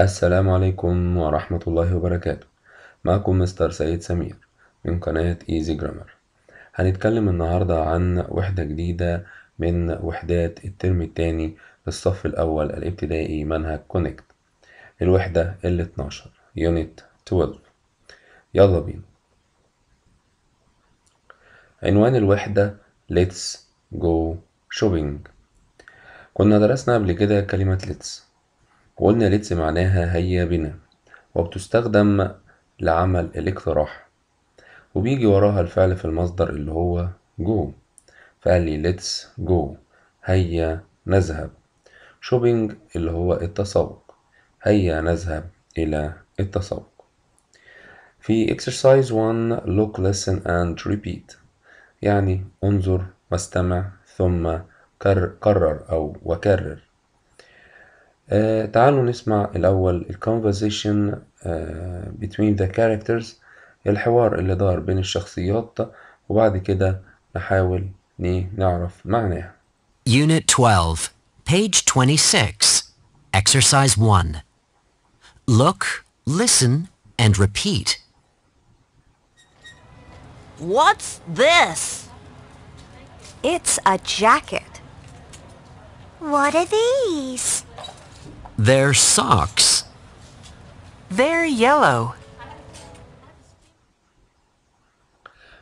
السلام عليكم ورحمة الله وبركاته. معكم مستر سيد سمير من قناة ايزي جرامر. هنتكلم النهاردة عن وحدة جديدة من وحدات الترم الثاني للصف الأول الابتدائي منهج كونكت، الوحدة ال 12 يونت 12. يلا بينا. عنوان الوحدة Let's go shopping. كنا درسنا قبل كده كلمة let's، وقلنا let's معناها هيا بنا، وبتستخدم لعمل الاقتراح، وبيجي وراها الفعل في المصدر اللي هو go. فقال لي let's go، هيا نذهب. shopping اللي هو التسوق، هيا نذهب إلى التسوق. في exercise 1 look listen and repeat، يعني انظر واستمع ثم كرر أو وكرر. تعالوا نسمع الأول conversation between the characters، الحوار اللي دار بين الشخصيات، وبعد كده نحاول نعرف معناها. Unit 12, page 26, Exercise 1. Look, listen, and repeat. What's this? It's a jacket. What are these? They're socks. They're yellow.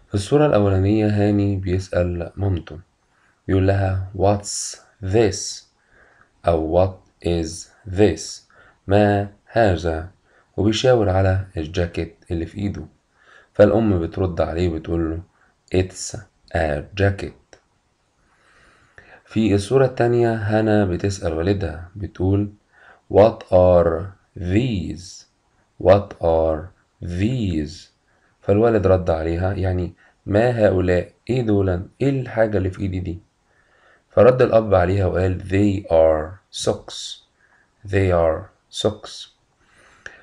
في الصورة الأولانية هاني بيسأل مامته، بيقول لها what's this أو what is this، ما هذا، وبيشاور على الجاكيت اللي في إيده. فالأم بترد عليه بتقول له it's a jacket. في الصورة التانية هنا بتسأل والدها بتقول what are these؟ what are these؟ فالوالد رد عليها يعني ما هؤلاء؟ ايه دولا؟ ايه الحاجة اللي في ايدي دي؟ فرد الأب عليها وقال they are socks. they are socks.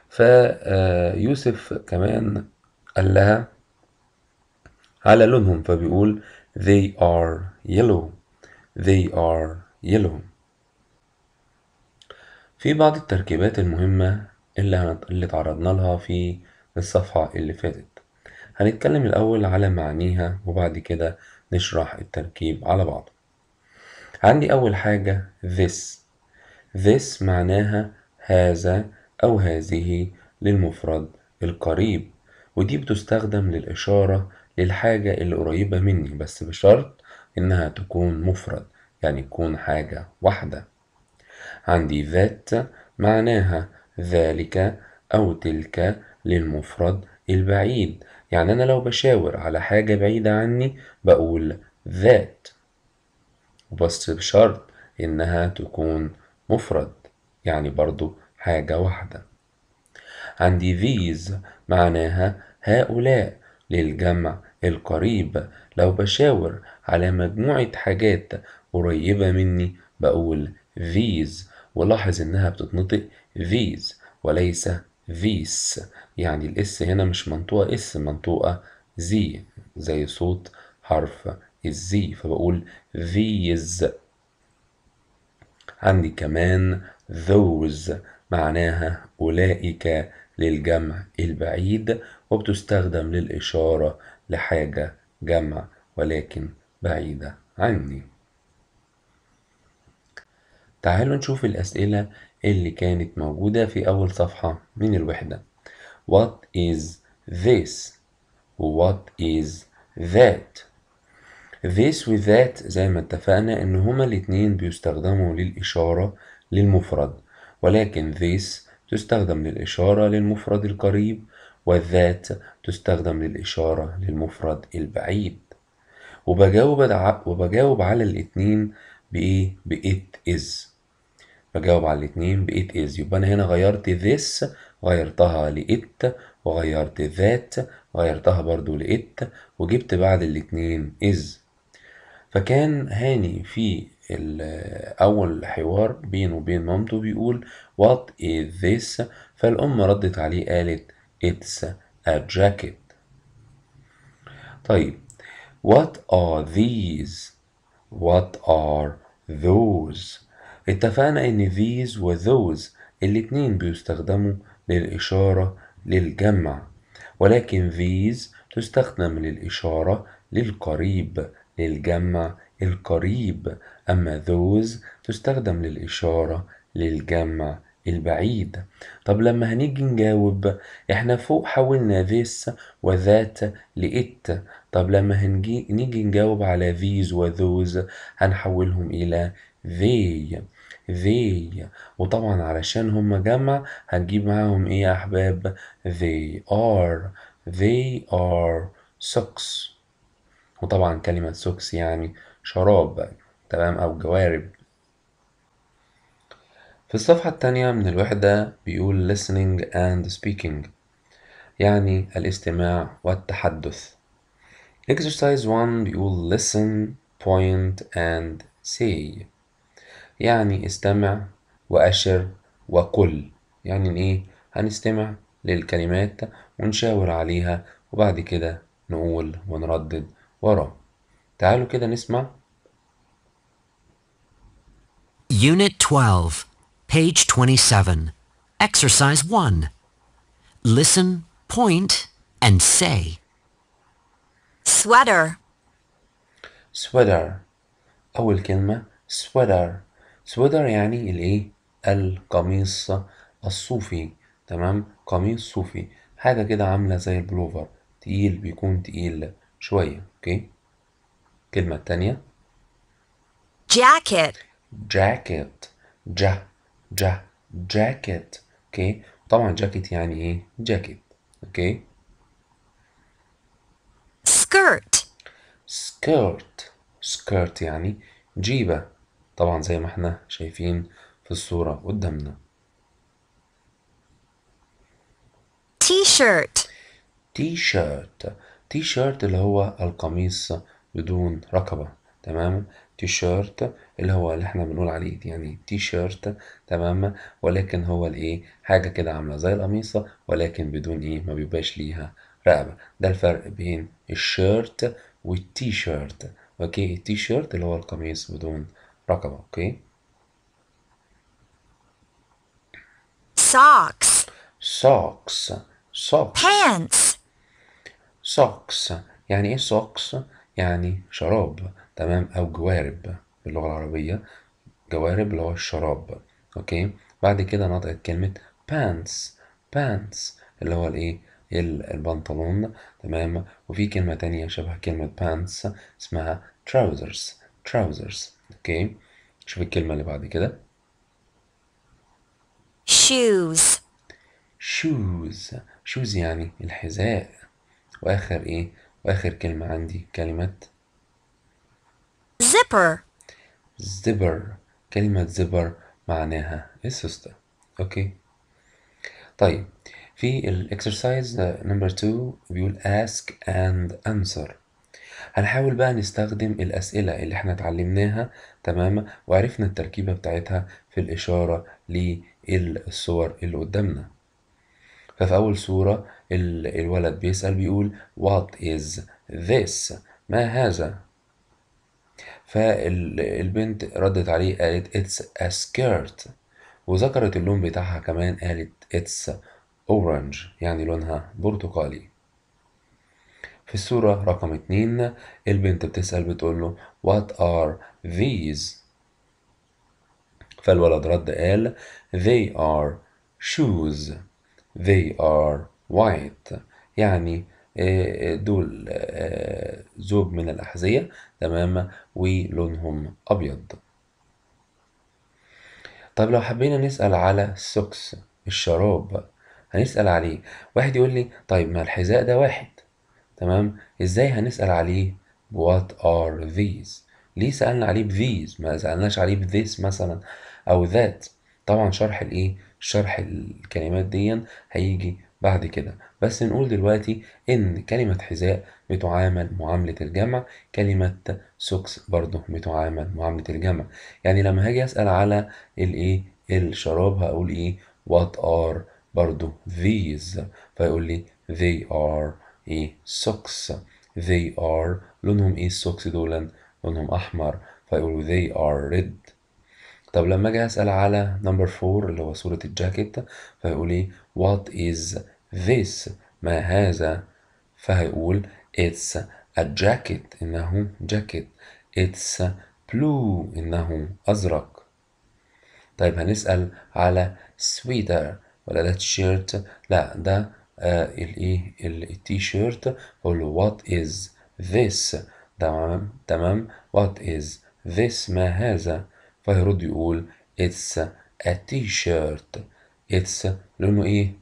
فيوسف كمان قال لها على لونهم، فبيقول they are yellow. they are yellow. في بعض التركيبات المهمة اللي تعرضنا لها في الصفحة اللي فاتت. هنتكلم الأول على معانيها وبعد كده نشرح التركيب على بعضه. عندي أول حاجة this. this معناها هذا أو هذه للمفرد القريب، ودي بتستخدم للإشارة للحاجة اللي قريبة مني، بس بشرط إنها تكون مفرد، يعني تكون حاجة واحدة. عندي that معناها ذلك أو تلك للمفرد البعيد، يعني أنا لو بشاور على حاجة بعيدة عني بقول that، بس بشرط إنها تكون مفرد، يعني برضو حاجة واحدة. عندي these معناها هؤلاء للجمع القريب، لو بشاور على مجموعة حاجات قريبة مني بقول these، ولاحظ إنها بتتنطق these وليس these، يعني الإس هنا مش منطوقة إس، منطوقة زي، زي صوت حرف الزي، فبقول these. عندي كمان those معناها أولئك للجمع البعيد، وبتستخدم للإشارة لحاجة جمع ولكن بعيدة عني. تعالوا نشوف الأسئلة اللي كانت موجودة في أول صفحة من الوحدة. What is this؟ What is that؟ this و that زي ما اتفقنا إن هما الاتنين بيستخدموا للإشارة للمفرد، ولكن this تستخدم للإشارة للمفرد القريب، والذات تستخدم للإشارة للمفرد البعيد. وبجاوب على الاتنين بإيه؟ بإت is. بجاوب على الاتنين بإت is، يبقى أنا هنا غيرت this غيرتها لإت، وغيرت that غيرتها برضو لإت، وجبت بعد الاتنين is. فكان هاني في أول حوار بينه وبين مامته بيقول what is this؟ فالأم ردت عليه قالت it's a jacket. طيب what are these؟ what are those؟ اتفقنا إن these و those الاتنين بيستخدموا للإشارة للجمع، ولكن these تستخدم للإشارة للقريب، للجمع القريب، أما those تستخدم للإشارة للجمع البعيد. طب لما هنيجي نجاوب احنا فوق حولنا this و that ل it. طب لما نيجي نجاوب على these و those هنحولهم إلى they. وطبعا علشان هما جمع هنجيب معاهم ايه يا أحباب؟ they are socks. وطبعا كلمة socks يعني شراب، تمام، أو جوارب. في الصفحة التانية من الوحدة بيقول listening and speaking، يعني الاستماع والتحدث. exercise 1 بيقول listen, point and say، يعني استمع وأشر وقل. يعني ايه؟ هنستمع للكلمات ونشاور عليها وبعد كده نقول ونردد وراه. تعالوا كده نسمع. Unit 12, page 27. Exercise 1. Listen, point, and say. Sweater. sweater. أول كلمة sweater يعني الإيه؟ القميص الصوفي، تمام، قميص صوفي، حاجة كده عاملة زي البلوفر، تقيل، بيكون تقيل شوية. أوكي. الكلمة التانية Jacket. jacket. jacket. أوكي. طبعا جاكيت يعني إيه؟ جاكيت. أوكي. Skirt. skirt يعني جيبة، طبعا زي ما احنا شايفين في الصورة قدامنا. T-shirt. تي شيرت اللي هو القميص بدون رقبة، تمام. تيشيرت اللي هو اللي احنا بنقول عليه يعني تي شيرت، تمام، ولكن هو الايه؟ حاجة كده عاملة زي القميصة ولكن بدون ايه؟ ما بيبقاش ليها رقبة. ده الفرق بين الشيرت والتي شيرت. اوكي. التي شيرت اللي هو القميص بدون رقبة. اوكي. Socks. socks. Pants. socks يعني ايه socks؟ يعني شراب، تمام، او جوارب باللغة العربية. جوارب اللي هو الشراب. اوكي. بعد كده نطقت كلمة pants اللي هو الايه؟ البنطلون، تمام. وفي كلمة تانية شبه كلمة pants اسمها trousers. اوكي. شوف الكلمة اللي بعد كده Shoes. shoes يعني الحذاء. واخر ايه؟ واخر كلمة عندي كلمة Zipper. zipper. كلمة zipper معناها السوستة. اوكي. طيب في الاكسرسايز نمبر 2 بيقول ask and answer. هنحاول بقى نستخدم الأسئلة اللي احنا اتعلمناها، تمام، وعرفنا التركيبة بتاعتها في الإشارة للصور اللي قدامنا. ففي أول صورة الولد بيسأل بيقول what is this؟ ما هذا؟ فالبنت ردت عليه قالت it's a skirt، وذكرت اللون بتاعها كمان قالت it's orange يعني لونها برتقالي. في الصورة رقم 2 البنت بتسأل بتقول له what are these؟ فالولد رد قال they are shoes they are white، يعني دول زوج من الأحذية، تمام، ولونهم أبيض. طب لو حبينا نسأل على socks الشراب هنسأل عليه. واحد يقول لي طيب ما الحذاء ده واحد، تمام، ازاي هنسأل عليه what are these؟ ليه سألنا عليه these ما سألناش عليه this مثلا أو that؟ طبعا شرح الكلمات دي هيجي بعد كده، بس نقول دلوقتي إن كلمة حذاء بتعامل معاملة الجمع، كلمة سوكس برضه بتعامل معاملة الجمع. يعني لما هاجي أسأل على الشراب هقول إيه؟ what are برضه these، فيقول لي they are socks. they are لونهم السوكس دول؟ لونهم أحمر، فيقولوا they are red. طب لما اجي اسأل على نمبر 4 اللي هو صورة الجاكيت، فهيقول ايه what is this، ما هذا؟ فهيقول it's a jacket، انه جاكيت. it's blue، انه ازرق. طيب هنسأل على sweater، ولا ده تيشيرت؟ لا ده الايه التي شيرت. اقول له what is this، تمام تمام. what is this، ما هذا؟ فيرد يقول it's a t-shirt. it's لونه ايه؟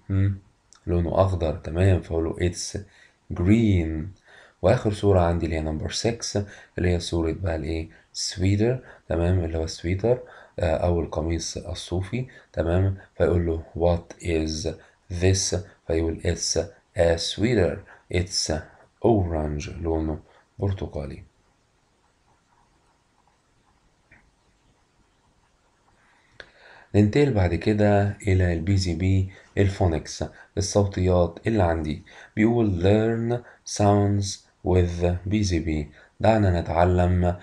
لونه اخضر، تمام. فاقول له it's green. واخر صورة عندي اللي هي نمبر 6 اللي هي صورة بقى الايه سويتر، تمام، اللي هو السويتر او القميص الصوفي، تمام. فيقول له what is this، فيقول it's a sweater. it's orange، لونه برتقالي. ننتقل بعد كده إلى البي زي بي الفونكس، الصوتيات اللي عندي. بيقول learn sounds with BZB، دعنا نتعلم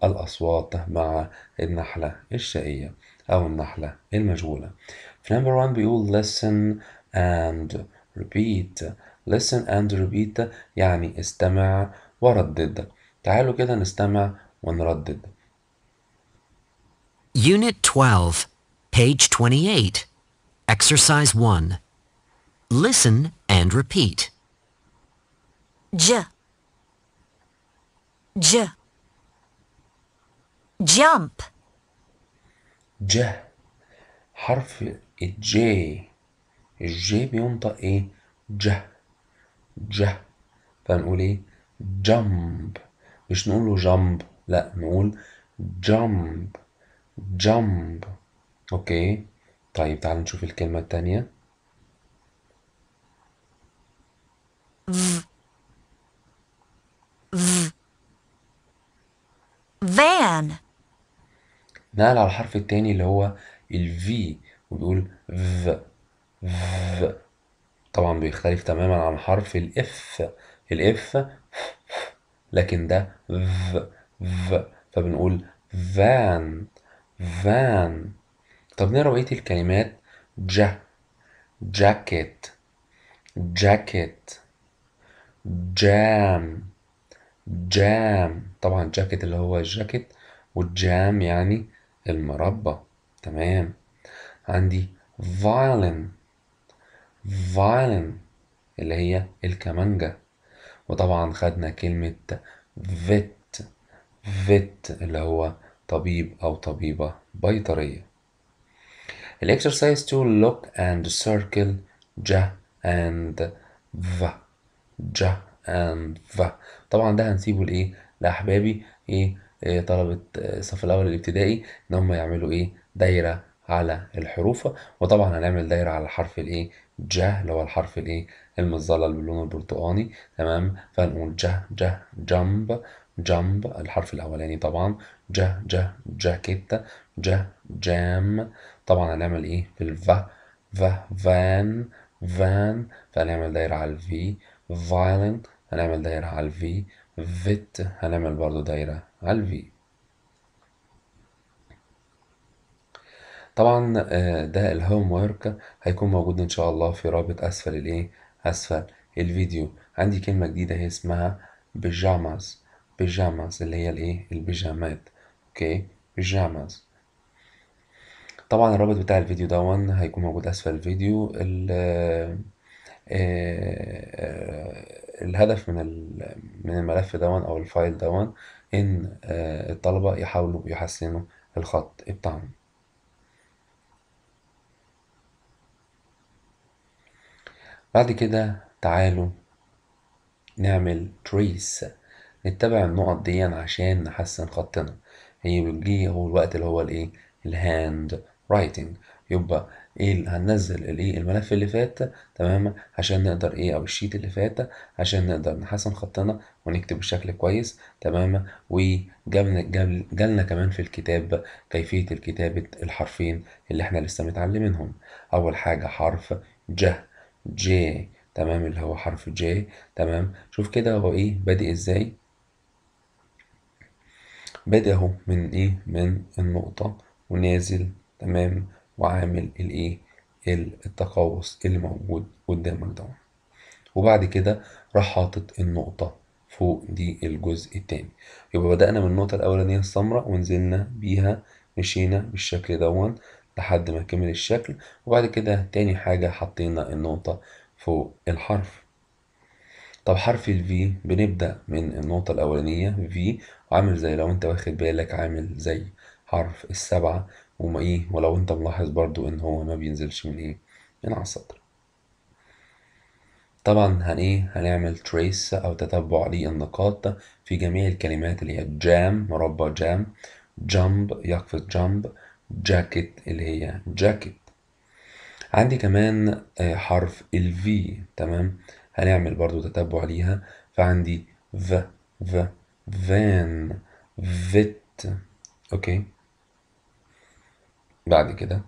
الأصوات مع النحلة الشقية أو النحلة المجهولة. في نمبر 1 بيقول listen and repeat. listen and repeat يعني استمع وردد. تعالوا كده نستمع ونردد. Unit 12, page 28. Exercise 1. Listen and repeat. J. J. Jump. جه، حرف الجي. الجي بينطق ايه؟ جه جه. فنقول ايه؟ جامب. مش نقول له جامب، لا نقول جامب جامب. اوكي. طيب تعال نشوف الكلمة التانية. Van. نقل على الحرف التاني اللي هو الفي وبيقول ف. ف. طبعا بيختلف تماما عن حرف الاف. الاف لكن ده ف. ف. فبنقول فان فان. طب نقرا بقية الكلمات. جاكيت جاكيت جام جام. طبعا جاكيت اللي هو الجاكيت، والجام يعني المربى، تمام. عندي violin violin اللي هي الكمانجة. وطبعا خدنا كلمة vet vet اللي هو طبيب أو طبيبة بيطرية. الإكسرسايز to look and circle ج and v. ج and v. طبعا ده هنسيبه لإيه؟ لأحبابي طلبة الصف الأول الابتدائي إن هم يعملوا دايرة على الحروف. وطبعا هنعمل دايرة على حرف ج اللي هو الحرف المظلل باللون البرتقاني، تمام. فهنقول ج جامب جامب الحرف الأولاني طبعا. جاكيت جام. طبعا هنعمل في الفا فان فان. فهنعمل دايرة على الفي. violin هنعمل دايرة على الفي. فيت هنعمل برضو دايرة على الفي. طبعا ده الهوم ورك هيكون موجود ان شاء الله في رابط اسفل اسفل الفيديو. عندي كلمة جديدة هي اسمها بيجاماز. بيجاماز اللي هي البيجامات. اوكي، بيجاماز. طبعا الرابط بتاع الفيديو دون هيكون موجود اسفل الفيديو. الهدف من الملف دون او الفايل دون ان الطلبة يحاولوا يحسنوا الخط بتاعهم. بعد كده تعالوا نعمل تريس، نتبع النقط دي عشان نحسن خطنا. هي بتجي هو الوقت اللي هو الهاند رايتنج. يبقى هننزل الملف اللي فات، تمام، عشان نقدر او الشيت اللي فات عشان نقدر نحسن خطنا ونكتب بشكل كويس، تمام. وجالنا كمان في الكتاب كيفية الكتابة الحرفين اللي احنا لسه متعلمينهم. اول حاجة حرف جي، تمام، اللي هو حرف جي، تمام. شوف كده هو بادئ ازاي. بادئ اهو من من النقطة ونازل تمام وعامل الايه التقوس اللي موجود قدامك ده. وبعد كده راح حاطط النقطة فوق دي الجزء التاني. يبقى بدأنا من النقطة الأولانية السمراء ونزلنا بيها، مشينا بالشكل دون لحد ما كمل الشكل. وبعد كده تاني حاجة حطينا النقطة فوق الحرف. طب حرف ال V بنبدأ من النقطة الأولانية V، وعامل زي لو انت واخد بالك عامل زي حرف السبعة وما ايه، ولو انت ملاحظ برضو ان هو ما بينزلش من ايه من على السطر. طبعا هنعمل تريس او تتبع للنقاط في جميع الكلمات اللي هي جام مربع جام، جامب يقفز جامب، جاكيت اللي هي جاكيت. عندي كمان حرف ال V تمام، هنعمل برضو تتبع ليها. فعندي v van vit. اوكي بعد كده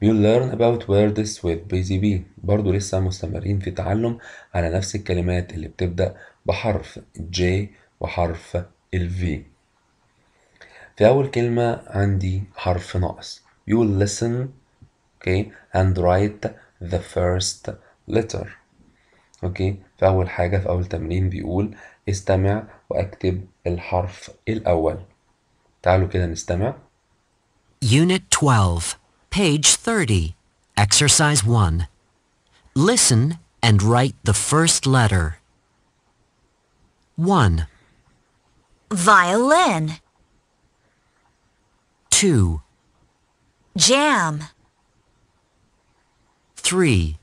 You learn about words with busy bee. برضو لسه مستمرين في التعلم على نفس الكلمات اللي بتبدأ بحرف J وحرف ال V. في أول كلمة عندي حرف ناقص. You listen okay and write the first letter. اوكي في أول حاجة في أول تمرين بيقول استمع وأكتب الحرف الأول. تعالوا كده نستمع. Unit 12, page 30, exercise 1. Listen and write the first letter. 1, Violin. 2, Jam. 3,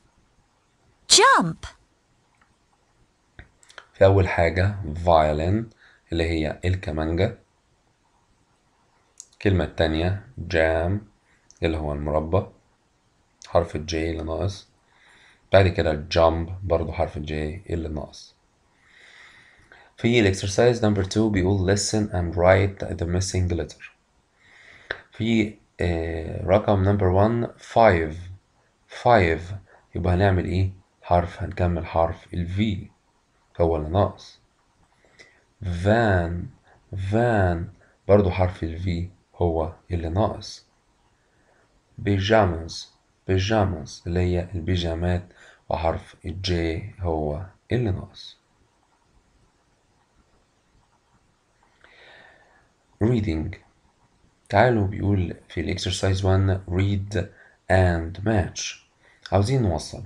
Jump. في أول حاجة violin اللي هي الكمانجة. الكلمة التانية jam اللي هو المربى، حرف ال J اللي ناقص. بعد كده jump برضو حرف ال J اللي ناقص. في الإكسرسايز نمبر 2 بيقول listen and write the missing letter. في رقم نمبر 1 5 يبقى هنعمل ايه؟ هنكمل حرف ال V هو اللي ناقص. van برضو حرف ال V هو اللي ناقص. pajamas اللي هي البيجامات وحرف ال J هو اللي ناقص. reading تعالوا بيقول في الإكسرسايز 1 read and match. عاوزين نوصل.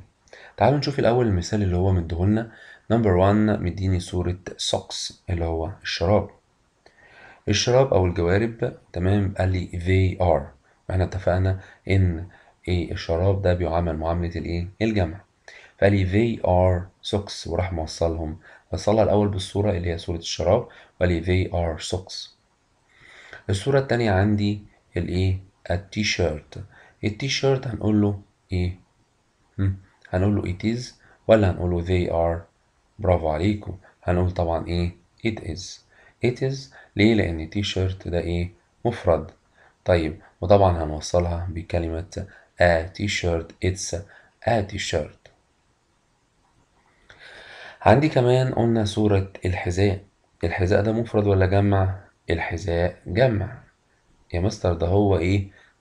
تعالوا نشوف الأول المثال اللي هو مديهولنا. نمبر 1 مديني صورة socks اللي هو الشراب أو الجوارب تمام. قال لي they are، واحنا اتفقنا إن الشراب ده بيعامل معاملة الجمع. فقال لي they are socks وراح موصلهم. وصلها الأول بالصورة اللي هي صورة الشراب وقال لي they are socks. الصورة التانية عندي التيشيرت. التيشيرت هنقول له ايه؟ هنقول له it is ولا هنقول له they are؟ برافو عليكم، هنقول طبعا it is ليه؟ لأن التيشيرت ده مفرد. طيب وطبعا هنوصلها بكلمة a t-shirt it's a t-shirt. عندي كمان قلنا صورة الحذاء. الحذاء ده مفرد ولا جمع؟ الحذاء جمع يا مستر. ده هو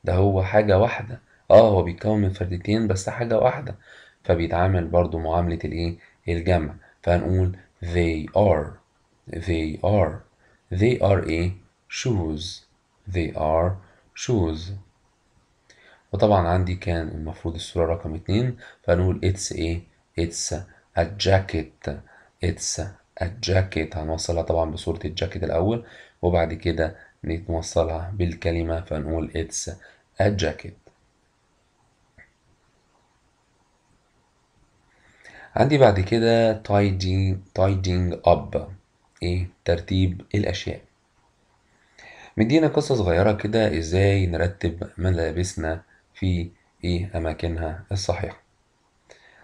ده هو حاجة واحدة. هو بيتكون من فردتين بس حاجة واحدة، فبيتعامل برضو معاملة الجمع. فهنقول they are shoes. وطبعا عندي كان المفروض الصورة رقم 2 فهنقول it's a jacket. هنوصلها طبعا بصورة الجاكيت الأول وبعد كده نوصلها بالكلمة فنقول it's a jacket. عندي بعد كده tidying up ترتيب الأشياء. مدينا قصة صغيرة كده ازاي نرتب ملابسنا في أماكنها الصحيحة.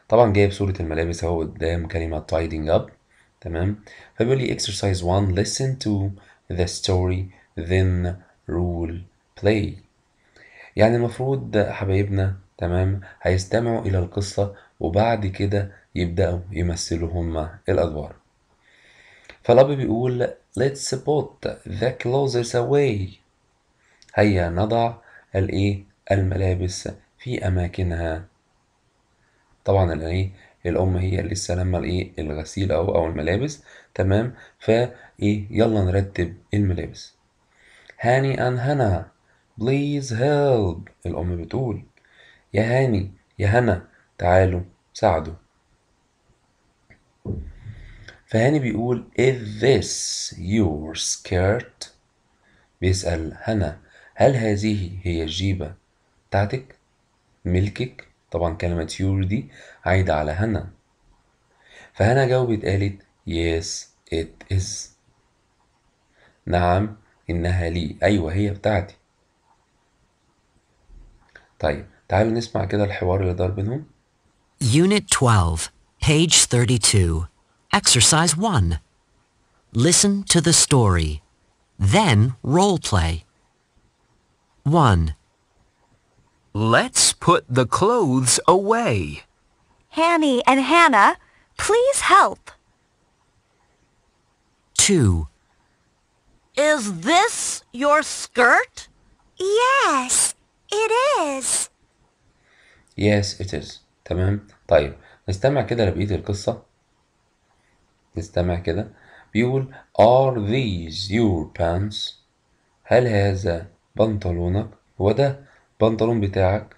طبعا جايب صورة الملابس اهو قدام كلمة tidying up تمام. فبيقول لي exercise 1 listen to the story then role play. يعني المفروض حبايبنا تمام هيستمعوا إلى القصة وبعد كده يبدأوا يمثلوا هما الأدوار. فالأب بيقول let's put the clothes away. هيا نضع الملابس في أماكنها. طبعا الأم هي اللي لسه لما الغسيل أو الملابس. تمام. يلا نرتب الملابس. هاني and هنا please help. الأم بتقول يا هاني يا هنا تعالوا ساعدوا. فهاني بيقول is this your skirt؟ بيسأل هنا هل هذه هي الجيبة بتاعتك؟ ملكك؟ طبعا كلمة your دي عايدة على هنا. فهنا جاوبت قالت yes it is. نعم إنها لي. أيوة هي بتاعتي. طيب تعالوا نسمع كده الحوار اللي دار بينهم. Unit 12, page 32. Exercise 1. Listen to the story. Then role play. 1. Let's put the clothes away. Hanny and Hannah, please help. 2. Is this your skirt? Yes, it is. Yes it is. تمام. طيب نستمع كده لبقية القصة. نستمع كده. بيقول are these your pants؟ هل هذا بنطلونك؟ هو ده بنطلون بتاعك؟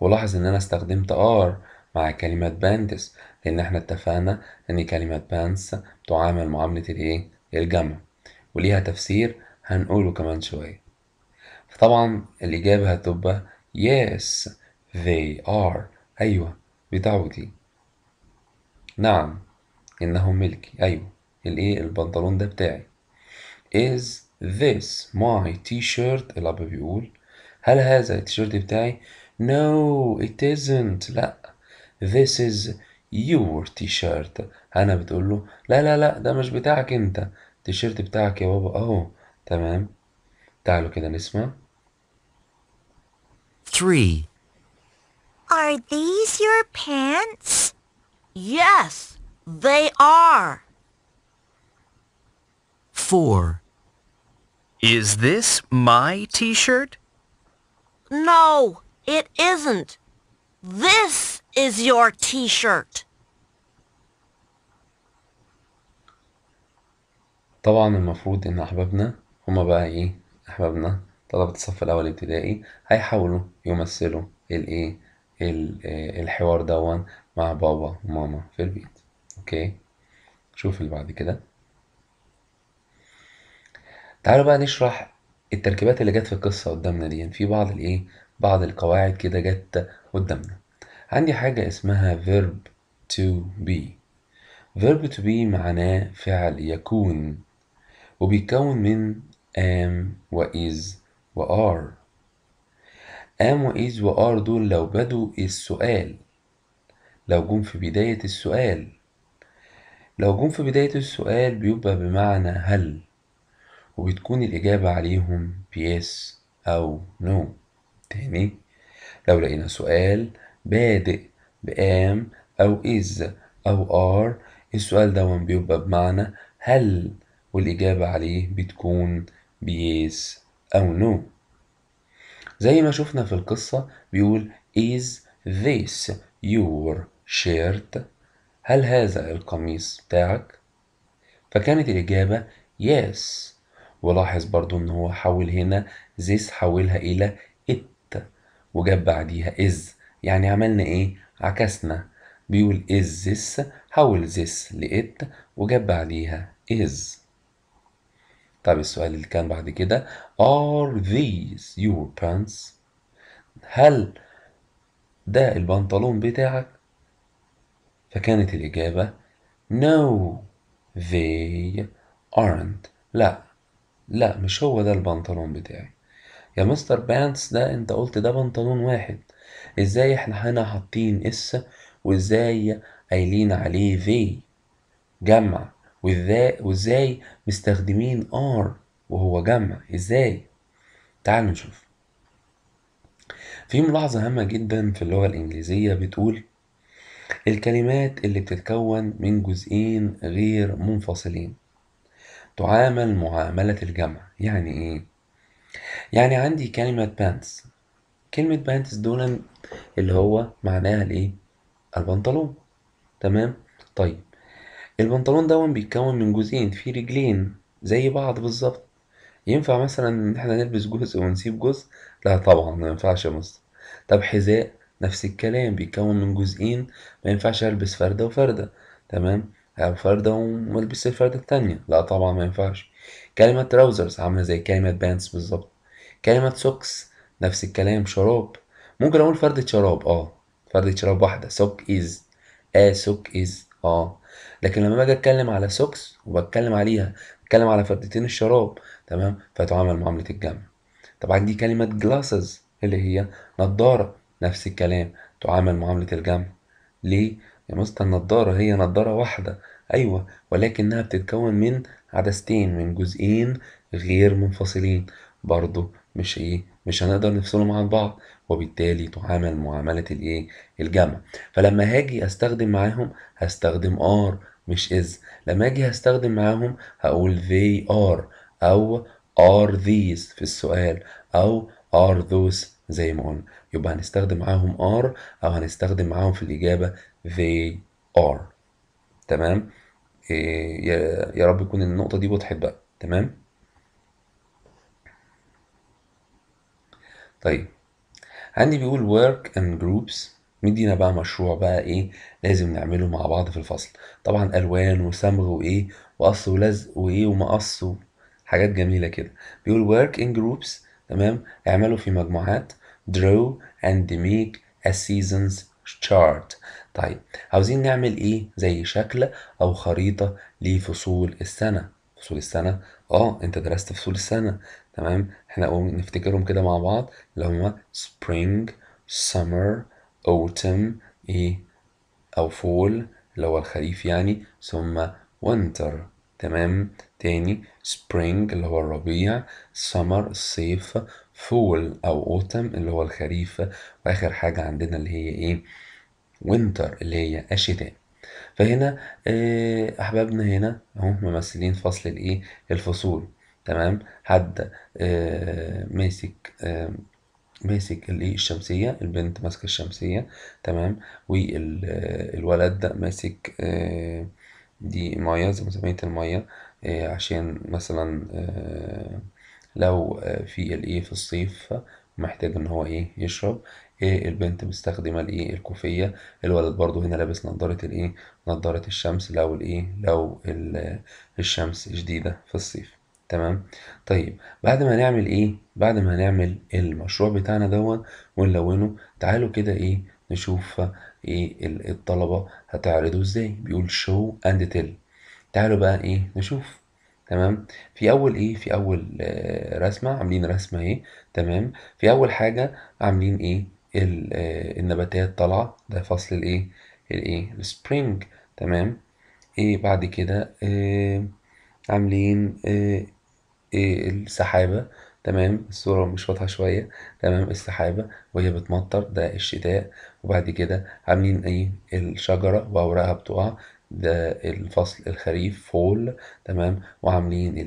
ولاحظ ان انا استخدمت are مع كلمة pants لان احنا اتفقنا ان كلمة pants تعامل معاملة الجمع وليها تفسير هنقوله كمان شوية. فطبعا الإجابة هتبقى yes they are. أيوة بتاعتي. نعم إنه ملكي. أيوة البنطلون ده بتاعي. is this my t-shirt؟ الأب بيقول هل هذا التيشيرت بتاعي؟ no it isn't. لا this is your t-shirt. أنا بتقول له لا لا لا ده مش بتاعك أنت. التيشيرت بتاعك يا بابا أهو. تمام. تعالوا كده نسمع. 3. Are these your pants? Yes, they are. 4. Is this my t-shirt? No, it isn't. This is your t-shirt. طبعا المفروض ان احبابنا هما بقى احبابنا طلبة الصف الاول ابتدائي هيحاولوا يمثلوا الحوار دون مع بابا وماما في البيت. اوكي شوف اللي بعد كده. تعالوا بقى نشرح التركيبات اللي جت في القصة قدامنا دي. في بعض القواعد كده جت قدامنا. عندي حاجة اسمها verb to be. verb to be معناه فعل يكون وبيتكون من am و is و are. am و is و are دول لو بدوا السؤال، لو جم في بداية السؤال بيبقى بمعنى هل وبتكون الإجابة عليهم yes أو no. تاني لو لقينا سؤال بادئ بام أو is أو are السؤال ده بيبقى بمعنى هل والإجابة عليه بتكون بيس أو no. زي ما شفنا في القصة بيقول is this your shirt؟ هل هذا القميص بتاعك؟ فكانت الإجابة yes. ولاحظ برضو إن هو حول هنا this حولها إلى it وجاب بعديها is. يعني عملنا عكسنا. بيقول is this حول this لإت وجاب بعديها is. طب السؤال اللي كان بعد كده are these your pants؟ هل ده البنطلون بتاعك؟ فكانت الإجابة no they aren't. لا مش هو ده البنطلون بتاعي يا مستر بانتس. ده انت قلت ده بنطلون واحد. ازاي احنا هنا حاطين اس وازاي قايلين عليه they جمع وازاي مستخدمين are وهو جمع ازاي؟ تعالوا نشوف. في ملاحظة هامة جدا في اللغة الإنجليزية بتقول الكلمات اللي بتتكون من جزئين غير منفصلين تعامل معاملة الجمع. يعني يعني عندي كلمة pants. كلمة pants دول اللي هو معناها الايه؟ البنطلون. تمام. طيب البنطلون ده بيتكون من جزئين، فيه رجلين زي بعض بالظبط. ينفع مثلا ان احنا نلبس جزء ونسيب جزء؟ لا طبعا ما ينفعش يا مستر. طب حذاء نفس الكلام، بيتكون من جزئين، ما ينفعش البس فردة وفردة. تمام. او فردة والبس الفردة التانية، لا طبعا ما ينفعش. كلمة trousers عاملة زي كلمة pants بالظبط. كلمة socks نفس الكلام، شراب. ممكن اقول فردة شراب، فردة شراب واحدة، sock is. sock is. لكن لما باجي اتكلم على سوكس وبتكلم عليها، بتكلم على فردتين الشراب. تمام. فتعامل معاملة الجمع. طبعا دي كلمة glasses اللي هي نضارة، نفس الكلام، تعامل معاملة الجمع. ليه يا مستر؟ النضارة هي نضارة واحدة، أيوة، ولكنها بتتكون من عدستين، من جزئين غير منفصلين. برضو مش هنقدر نفصلهم عن بعض، وبالتالي تعامل معاملة الجمع. فلما هاجي استخدم معاهم هستخدم are مش is. لما اجي هستخدم معاهم هقول they are، او are these في السؤال، او are those زي ما قلنا. يبقى هنستخدم معاهم are، او هنستخدم معاهم في الإجابة they are. تمام. يا رب يكون النقطة دي وضحت بقى. تمام. طيب عندي بيقول work in groups، مدينا بقى مشروع بقى لازم نعمله مع بعض في الفصل. طبعا ألوان وصمغ وقص ولزق ومقص حاجات جميلة كده. بيقول work in groups. تمام. اعملوا في مجموعات. draw and make a seasons chart. طيب عاوزين نعمل زي شكل أو خريطة لفصول السنة. فصول السنة، انت درست فصول السنة. تمام. احنا نفتكرهم كده مع بعض، اللي هما spring summer autumn أو fall اللي هو الخريف يعني، ثم winter. تمام. تاني spring اللي هو الربيع، summer الصيف، fall أو autumn اللي هو الخريف، وآخر حاجة عندنا اللي هي winter اللي هي الشتاء. فهنا أحبابنا هنا أهو ممثلين فصل الفصول. تمام. حد ماسك الشمسية، البنت ماسكة الشمسية. تمام. والولد ده ماسك دي مية زي ما سميت المية، عشان مثلا لو في في الصيف محتاج ان هو يشرب. البنت مستخدمة الكوفية. الولد برضو هنا لابس نضارة الشمس لو الشمس شديدة في الصيف. تمام. طيب بعد ما هنعمل المشروع بتاعنا ونلونه، تعالوا كده نشوف الطلبة هتعرضه ازاي. بيقول show and tell. تعالوا بقى نشوف. تمام. في اول رسمة، عاملين رسمة تمام. في اول حاجة عاملين النباتات طالعة، ده فصل السبرينج. تمام. بعد كده عاملين السحابة. تمام. الصورة مش واضحة شوية. تمام. السحابة وهي بتمطر، ده الشتاء. وبعد كده عاملين الشجرة وأوراقها بتقع، ده الفصل الخريف فول. تمام. وعاملين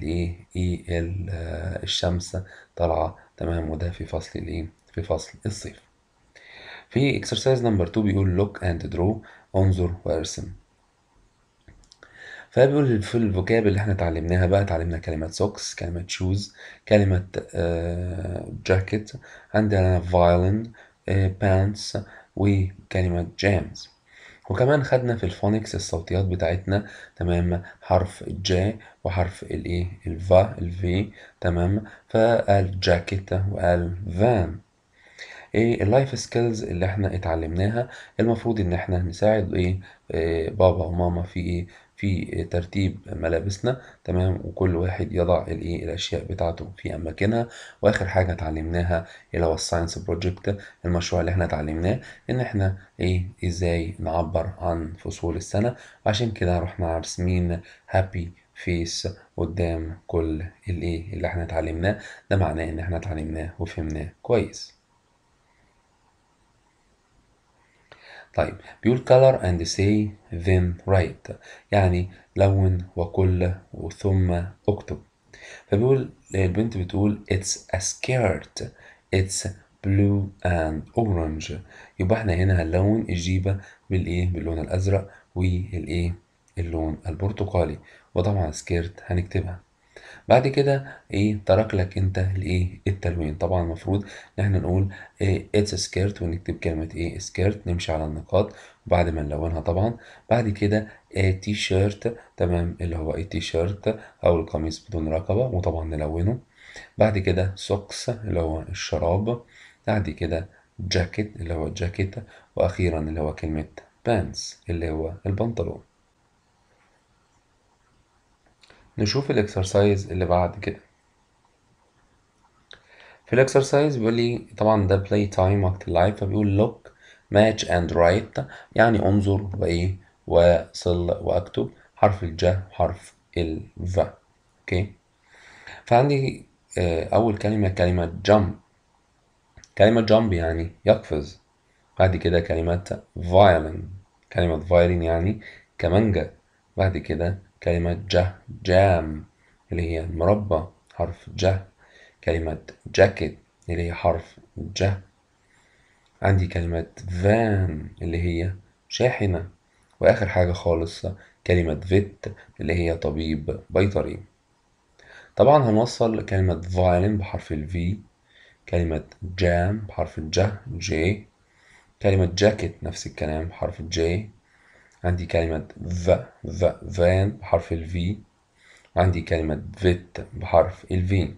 الشمس طالعة. تمام. وده في فصل في فصل الصيف. في exercise number 2 بيقول look and draw، انظر وارسم. فبيقول في الفوكاب اللي احنا اتعلمناها بقى، اتعلمنا كلمة سوكس، كلمة شوز، كلمة جاكيت، عندنا فايلن، بانس، وكلمة جامز. وكمان خدنا في الفونكس الصوتيات بتاعتنا. تمام. حرف الجي وحرف الفا الفي. تمام. فقال جاكيت وقال فان. اللايف سكيلز اللي احنا اتعلمناها، المفروض ان احنا نساعد بابا وماما في ترتيب ملابسنا. تمام. وكل واحد يضع الاشياء بتاعته في اماكنها. واخر حاجه اتعلمناها اللي هو الساينس بروجكت، المشروع اللي احنا اتعلمناه ان احنا ازاي نعبر عن فصول السنه. عشان كده رحنا راسمين هابي فيس قدام كل اللي احنا اتعلمناه. ده معناه ان احنا اتعلمناه وفهمناه كويس. طيب بيقول color and say then write، يعني لون وقل ثم اكتب. فبيقول البنت بتقول it's a skirt it's blue and orange. يبقى احنا هنا هنلون الجيبة باللون الأزرق اللون البرتقالي، وطبعا سكيرت هنكتبها. بعد كده ترك لك انت التلوين. طبعا المفروض ان احنا نقول it's a skirt ونكتب كلمة skirt، نمشي على النقاط وبعد ما نلونها طبعا. بعد كده تي شيرت، تمام، اللي هو تي شيرت او القميص بدون رقبة، وطبعا نلونه. بعد كده سوكس اللي هو الشراب. بعد كده جاكيت اللي هو الجاكيت، واخيرا اللي هو كلمة بانس اللي هو البنطلون. نشوف الاكسرسايز اللي بعد كده. في الاكسرسايز بيقول لي طبعا ده بلاي تايم وقت اللعب، فبيقول look match and write، يعني انظر وصل واكتب حرف الجا وحرف الفا. اوكي، فعندي اول كلمة jump. كلمة jump يعني يقفز. بعد كده كلمة violin يعني كمانجا. بعد كده كلمة جام اللي هي المربى حرف جا. كلمة جاكيت اللي هي حرف جا. عندي كلمة فان اللي هي شاحنة. وآخر حاجة خالص كلمة فيت اللي هي طبيب بيطري. طبعا هنوصل كلمة violin بحرف الفي، كلمة جام بحرف الجا جي، كلمة جاكيت نفس الكلام بحرف الجي. عندي كلمة فان بحرف الفي، وعندي كلمة فيت بحرف الفي.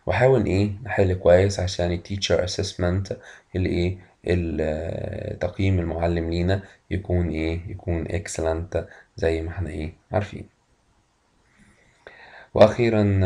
وحاول نحل كويس عشان التيتشر اسسمنت اللي التقييم المعلم لينا يكون اكسلنت زي ما احنا عارفين. واخيرا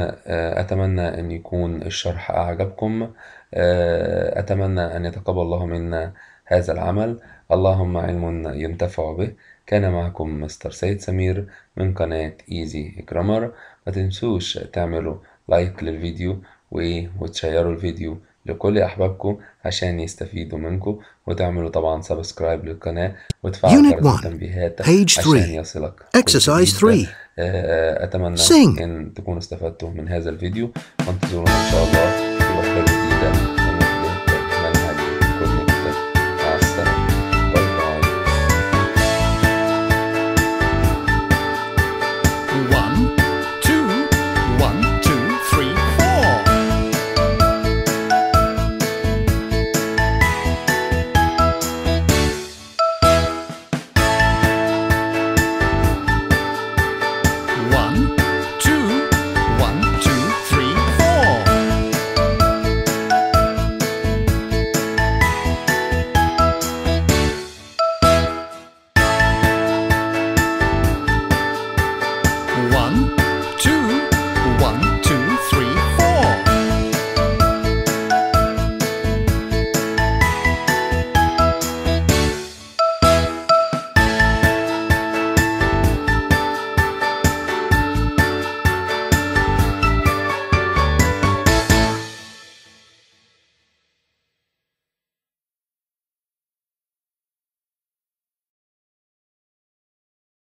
اتمنى ان يكون الشرح اعجبكم. اتمنى ان يتقبل الله منا هذا العمل. اللهم علم ينتفع به. كان معكم مستر سيد سمير من قناة ايزي جرامر. ما تنسوش تعملوا لايك للفيديو وتشيروا الفيديو لكل احبابكم عشان يستفيدوا منكم، وتعملوا طبعا سبسكرايب للقناة وتفعلوا Unit جرس 1, التنبيهات Page عشان 3, يصلك كل Exercise جديد. 3. أتمنى Sing. إن تكونوا استفدتوا من هذا الفيديو، وانتظرونا إن شاء الله في وحدة جديدة.